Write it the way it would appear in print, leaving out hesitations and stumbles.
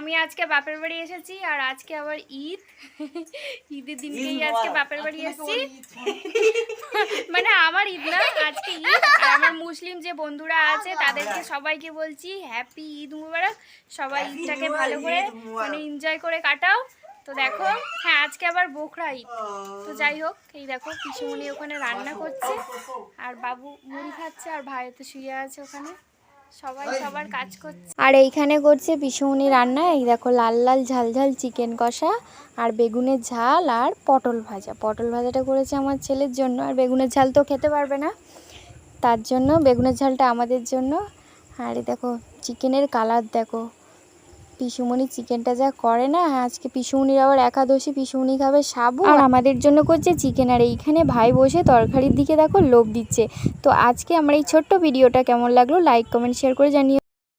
আমি আজকে বাপের বাড়ি এসেছি আর আজকে আবার ঈদ ঈদের দিনকেই আজকে বাপের বাড়ি এসেছি মানে আমার ঈদ না আজকে ঈদ আর আমার মুসলিম যে বন্ধুরা আছে তাদেরকে সবাইকে বলছি হ্যাপি ঈদ মুবারক। সবাই ঈদটাকে ভালো করে মানে এনজয় করে কাটাও। তো দেখো হ্যাঁ আজকে আবার বোখরা ঈদ। তো যাই হোক এই দেখো পিসুমণি ওখানে রান্না করছে আর বাবু মুড়ি খাচ্ছে আর ভাই তো শুয়ে আছে ওখানে, সবাই সবার কাজ করছে। আর এইখানে করছে পিসুমণি রান্না, এই দেখো লাল লাল ঝাল ঝাল চিকেন কষা আর বেগুনের ঝাল আর পটল ভাজা। পটল ভাজাটা করেছে আমার ছেলের জন্য, আর বেগুনের ঝাল তো খেতে পারবে না, তার জন্য বেগুনের ঝালটা আমাদের জন্য। আর এই দেখো চিকেনের কালার দেখো, পিসুমণি চিকেনটা যা করে না, আজকে পিসুমণির আবার একাদশী, পিসুমণি খাবে সাবু আর আমাদের জন্য করছে চিকেন। আর এইখানে ভাই বসে তরকারির দিকে দেখো লোভ দিচ্ছে। তো আজকে আমার এই ছোট্ট ভিডিওটা কেমন লাগলো লাইক কমেন্ট শেয়ার করে জানিও।